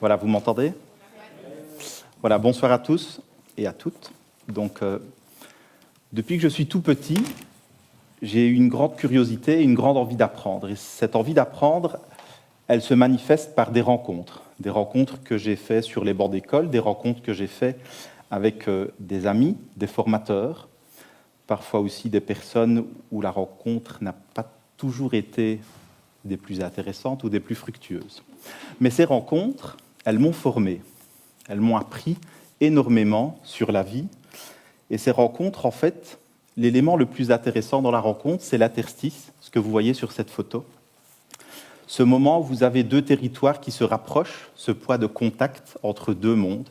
Voilà, vous m'entendez? Voilà, bonsoir à tous et à toutes. Donc, depuis que je suis tout petit, j'ai eu une grande curiosité et une grande envie d'apprendre. Et cette envie d'apprendre, elle se manifeste par des rencontres que j'ai faites sur les bancs d'école, des rencontres que j'ai faites avec des amis, des formateurs, parfois aussi des personnes où la rencontre n'a pas toujours été des plus intéressantes ou des plus fructueuses. Mais ces rencontres, elles m'ont formé, elles m'ont appris énormément sur la vie. Et ces rencontres, en fait, l'élément le plus intéressant dans la rencontre, c'est l'interstice, ce que vous voyez sur cette photo. Ce moment où vous avez deux territoires qui se rapprochent, ce point de contact entre deux mondes,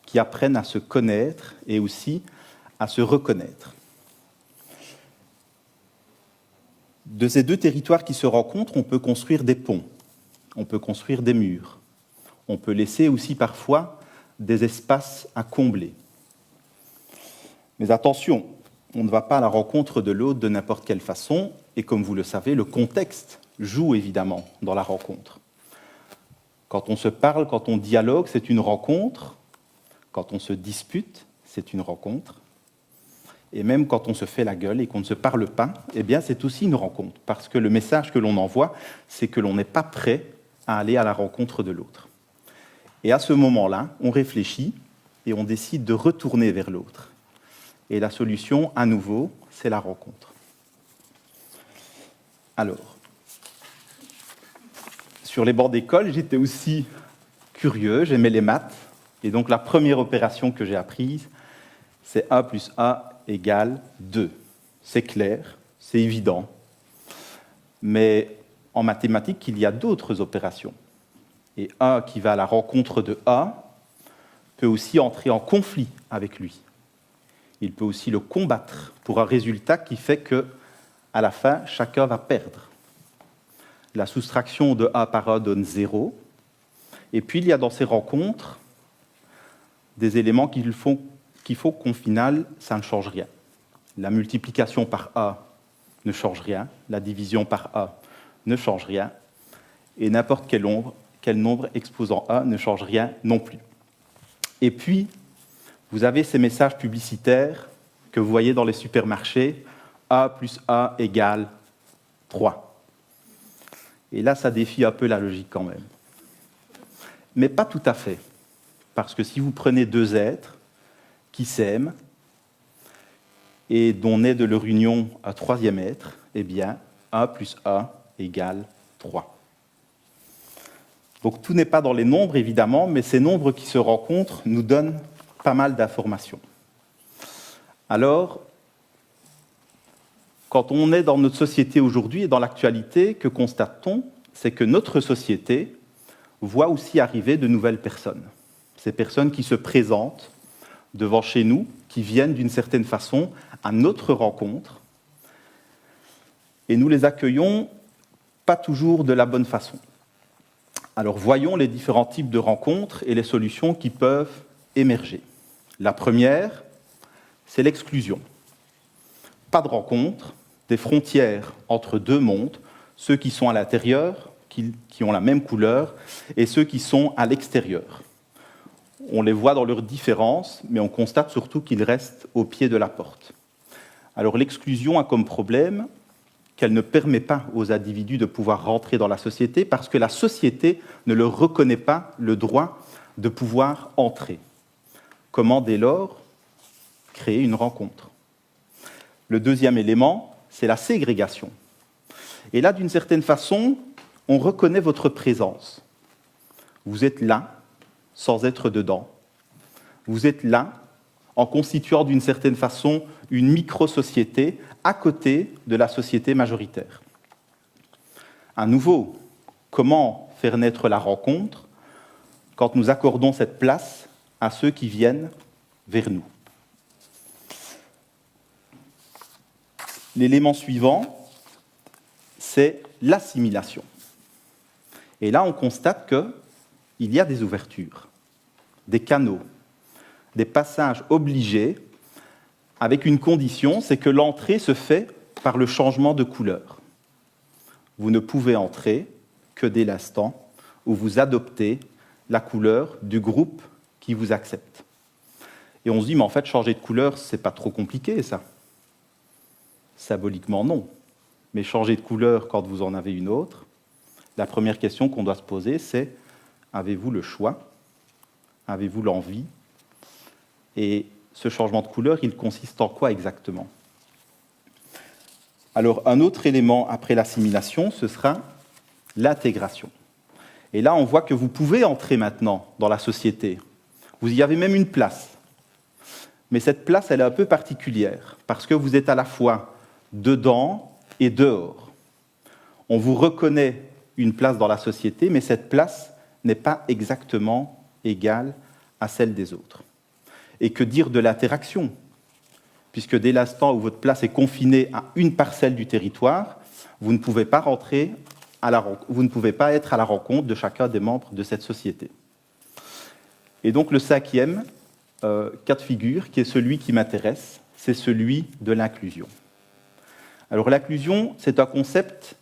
qui apprennent à se connaître et aussi à se reconnaître. De ces deux territoires qui se rencontrent, on peut construire des ponts, on peut construire des murs, on peut laisser aussi parfois des espaces à combler. Mais attention, on ne va pas à la rencontre de l'autre de n'importe quelle façon, et comme vous le savez, le contexte joue évidemment dans la rencontre. Quand on se parle, quand on dialogue, c'est une rencontre. Quand on se dispute, c'est une rencontre. Et même quand on se fait la gueule et qu'on ne se parle pas, eh bien c'est aussi une rencontre, parce que le message que l'on envoie, c'est que l'on n'est pas prêt à aller à la rencontre de l'autre. Et à ce moment-là, on réfléchit et on décide de retourner vers l'autre. Et la solution, à nouveau, c'est la rencontre. Alors, sur les bancs d'école, j'étais aussi curieux, j'aimais les maths. Et donc la première opération que j'ai apprise, c'est A plus A égale 2. C'est clair, c'est évident. Mais en mathématiques, il y a d'autres opérations. Et A qui va à la rencontre de A peut aussi entrer en conflit avec lui. Il peut aussi le combattre pour un résultat qui fait que, à la fin, chacun va perdre. La soustraction de A par A donne 0. Et puis, il y a dans ces rencontres des éléments qu'il faut qu'au final, ça ne change rien. La multiplication par A ne change rien, la division par A ne change rien, et n'importe quel nombre exposant A ne change rien non plus. Et puis, vous avez ces messages publicitaires que vous voyez dans les supermarchés, A plus A égale 3. Et là, ça défie un peu la logique quand même. Mais pas tout à fait. Parce que si vous prenez deux êtres qui s'aiment et dont naît de leur union un troisième être, eh bien, A plus A égale 3. Donc tout n'est pas dans les nombres, évidemment, mais ces nombres qui se rencontrent nous donnent pas mal d'informations. Alors, quand on est dans notre société aujourd'hui et dans l'actualité, que constate-t-on? C'est que notre société voit aussi arriver de nouvelles personnes. Ces personnes qui se présentent devant chez nous, qui viennent d'une certaine façon à notre rencontre, et nous les accueillons pas toujours de la bonne façon. Alors voyons les différents types de rencontres et les solutions qui peuvent émerger. La première, c'est l'exclusion. Pas de rencontre, des frontières entre deux mondes, ceux qui sont à l'intérieur, qui ont la même couleur, et ceux qui sont à l'extérieur. On les voit dans leurs différences, mais on constate surtout qu'ils restent au pied de la porte. Alors l'exclusion a comme problème qu'elle ne permet pas aux individus de pouvoir rentrer dans la société parce que la société ne leur reconnaît pas le droit de pouvoir entrer. Comment, dès lors, créer une rencontre? Le deuxième élément, c'est la ségrégation. Et là, d'une certaine façon, on reconnaît votre présence. Vous êtes là, sans être dedans. Vous êtes là, en constituant d'une certaine façon une micro-société à côté de la société majoritaire. À nouveau, comment faire naître la rencontre quand nous accordons cette place à ceux qui viennent vers nous? L'élément suivant, c'est l'assimilation. Et là, on constate qu'il y a des ouvertures, des canaux, des passages obligés, avec une condition, c'est que l'entrée se fait par le changement de couleur. Vous ne pouvez entrer que dès l'instant où vous adoptez la couleur du groupe qui vous accepte. Et on se dit, mais en fait, changer de couleur, c'est pas trop compliqué, ça. Symboliquement, non. Mais changer de couleur quand vous en avez une autre, la première question qu'on doit se poser, c'est, avez-vous le choix? Avez-vous l'envie? Et ce changement de couleur, il consiste en quoi exactement? Alors, un autre élément après l'assimilation, ce sera l'intégration. Et là, on voit que vous pouvez entrer maintenant dans la société. Vous y avez même une place. Mais cette place, elle est un peu particulière, parce que vous êtes à la fois dedans et dehors. On vous reconnaît une place dans la société, mais cette place n'est pas exactement égale à celle des autres. Et que dire de l'interaction? Puisque dès l'instant où votre place est confinée à une parcelle du territoire, vous ne pouvez pas être à la rencontre de chacun des membres de cette société. Et donc le cinquième cas de figure, qui est celui qui m'intéresse, c'est celui de l'inclusion. Alors l'inclusion, c'est un concept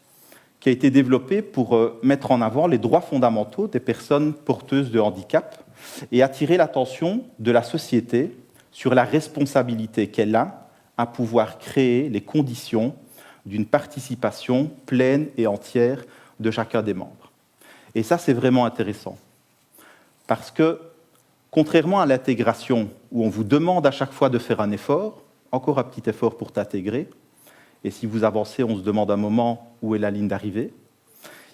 qui a été développé pour mettre en avant les droits fondamentaux des personnes porteuses de handicap et attirer l'attention de la société sur la responsabilité qu'elle a à pouvoir créer les conditions d'une participation pleine et entière de chacun des membres. Et ça, c'est vraiment intéressant. Parce que, contrairement à l'intégration, où on vous demande à chaque fois de faire un effort, encore un petit effort pour t'intégrer, et si vous avancez, on se demande un moment où est la ligne d'arrivée,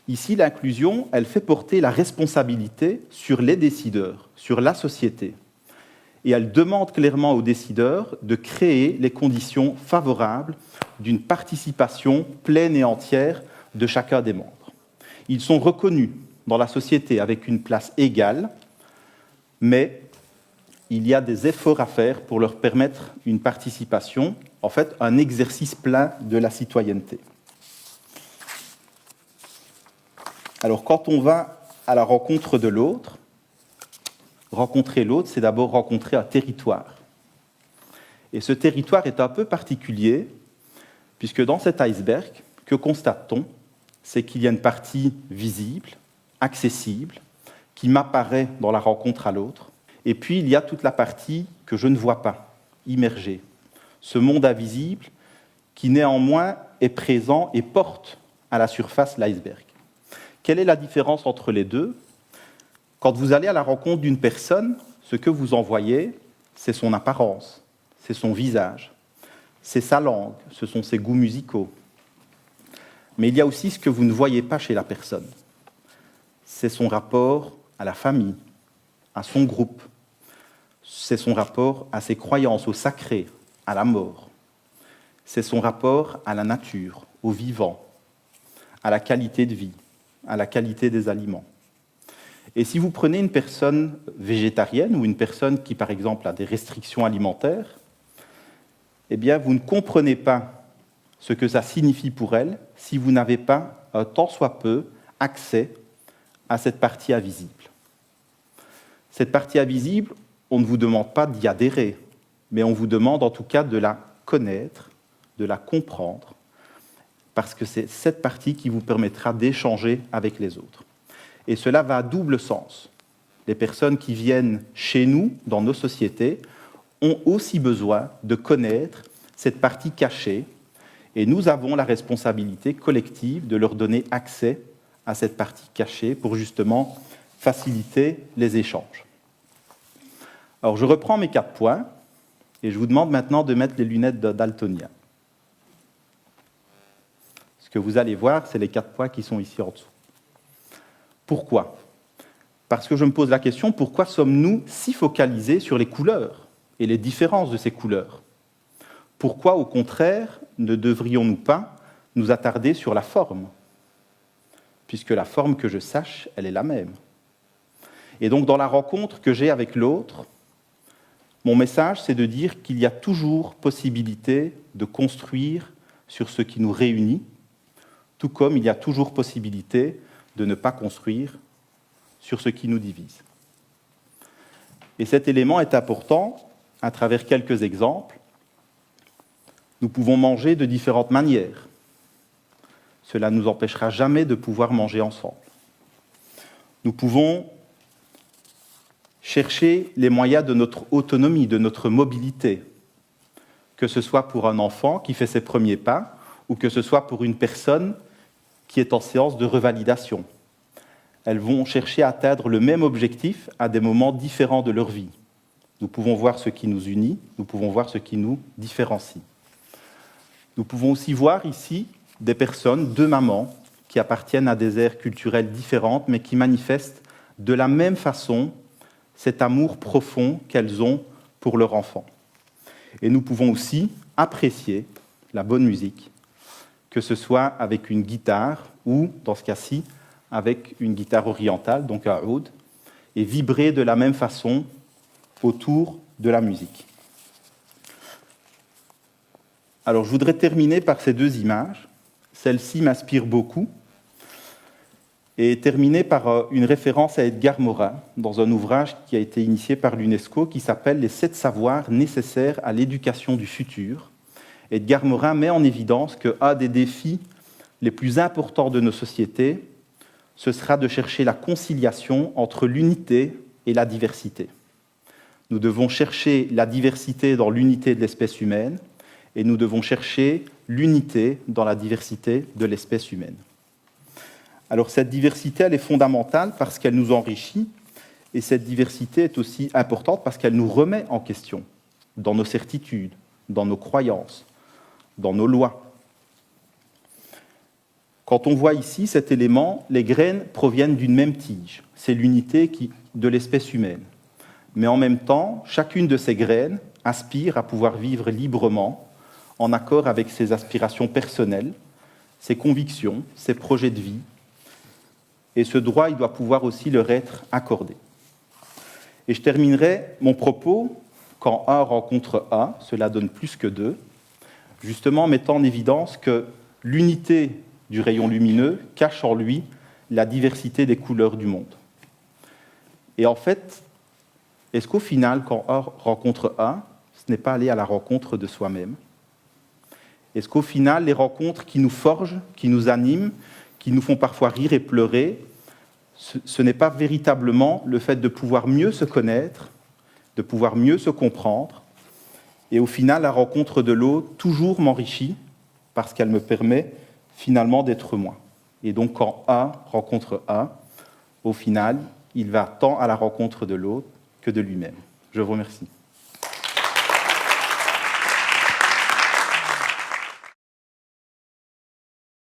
ici, l'inclusion, elle fait porter la responsabilité sur les décideurs, sur la société. Et elle demande clairement aux décideurs de créer les conditions favorables d'une participation pleine et entière de chacun des membres. Ils sont reconnus dans la société avec une place égale, mais il y a des efforts à faire pour leur permettre une participation, en fait, un exercice plein de la citoyenneté. Alors, quand on va à la rencontre de l'autre, rencontrer l'autre, c'est d'abord rencontrer un territoire. Et ce territoire est un peu particulier, puisque dans cet iceberg, que constate-t-on? C'est qu'il y a une partie visible, accessible, qui m'apparaît dans la rencontre à l'autre, et puis il y a toute la partie que je ne vois pas, immergée. Ce monde invisible qui néanmoins est présent et porte à la surface l'iceberg. Quelle est la différence entre les deux? Quand vous allez à la rencontre d'une personne, ce que vous en voyez, c'est son apparence, c'est son visage, c'est sa langue, ce sont ses goûts musicaux. Mais il y a aussi ce que vous ne voyez pas chez la personne. C'est son rapport à la famille, à son groupe. C'est son rapport à ses croyances, au sacré, à la mort. C'est son rapport à la nature, au vivant, à la qualité de vie, à la qualité des aliments. Et si vous prenez une personne végétarienne ou une personne qui, par exemple, a des restrictions alimentaires, eh bien, vous ne comprenez pas ce que ça signifie pour elle si vous n'avez pas, un tant soit peu, accès à cette partie invisible. Cette partie invisible, on ne vous demande pas d'y adhérer, mais on vous demande en tout cas de la connaître, de la comprendre, parce que c'est cette partie qui vous permettra d'échanger avec les autres. Et cela va à double sens. Les personnes qui viennent chez nous, dans nos sociétés, ont aussi besoin de connaître cette partie cachée, et nous avons la responsabilité collective de leur donner accès à cette partie cachée pour justement faciliter les échanges. Alors je reprends mes 4 points, et je vous demande maintenant de mettre les lunettes de daltonien. Ce que vous allez voir, c'est les 4 points qui sont ici en dessous. Pourquoi? Parce que je me pose la question, pourquoi sommes-nous si focalisés sur les couleurs et les différences de ces couleurs? Pourquoi, au contraire, ne devrions-nous pas nous attarder sur la forme? Puisque la forme, que je sache, elle est la même. Et donc, dans la rencontre que j'ai avec l'autre, mon message, c'est de dire qu'il y a toujours possibilité de construire sur ce qui nous réunit, tout comme il y a toujours possibilité de ne pas construire sur ce qui nous divise. Et cet élément est important à travers quelques exemples. Nous pouvons manger de différentes manières. Cela ne nous empêchera jamais de pouvoir manger ensemble. Nous pouvons chercher les moyens de notre autonomie, de notre mobilité, que ce soit pour un enfant qui fait ses premiers pas ou que ce soit pour une personne qui est en séance de revalidation. Elles vont chercher à atteindre le même objectif à des moments différents de leur vie. Nous pouvons voir ce qui nous unit, nous pouvons voir ce qui nous différencie. Nous pouvons aussi voir ici des personnes, deux mamans, qui appartiennent à des aires culturelles différentes, mais qui manifestent de la même façon cet amour profond qu'elles ont pour leur enfant. Et nous pouvons aussi apprécier la bonne musique, que ce soit avec une guitare ou, dans ce cas-ci, avec une guitare orientale, donc un oud, et vibrer de la même façon autour de la musique. Alors, je voudrais terminer par ces deux images. Celle-ci m'inspire beaucoup et terminer par une référence à Edgar Morin dans un ouvrage qui a été initié par l'UNESCO qui s'appelle « Les 7 savoirs nécessaires à l'éducation du futur ». Edgar Morin met en évidence qu'un des défis les plus importants de nos sociétés, ce sera de chercher la conciliation entre l'unité et la diversité. Nous devons chercher la diversité dans l'unité de l'espèce humaine et nous devons chercher l'unité dans la diversité de l'espèce humaine. Alors cette diversité, elle est fondamentale parce qu'elle nous enrichit et cette diversité est aussi importante parce qu'elle nous remet en question dans nos certitudes, dans nos croyances, dans nos lois. Quand on voit ici cet élément, les graines proviennent d'une même tige. C'est l'unité de l'espèce humaine. Mais en même temps, chacune de ces graines aspire à pouvoir vivre librement, en accord avec ses aspirations personnelles, ses convictions, ses projets de vie. Et ce droit, il doit pouvoir aussi leur être accordé. Et je terminerai mon propos, quand un rencontre un, cela donne plus que deux, justement en mettant en évidence que l'unité du rayon lumineux cache en lui la diversité des couleurs du monde. Et en fait, est-ce qu'au final, quand un rencontre un, ce n'est pas aller à la rencontre de soi-même? Est-ce qu'au final, les rencontres qui nous forgent, qui nous animent, qui nous font parfois rire et pleurer, ce n'est pas véritablement le fait de pouvoir mieux se connaître, de pouvoir mieux se comprendre, et au final, la rencontre de l'autre toujours m'enrichit parce qu'elle me permet finalement d'être moi. Et donc, quand un rencontre un, au final, il va tant à la rencontre de l'autre que de lui-même. Je vous remercie.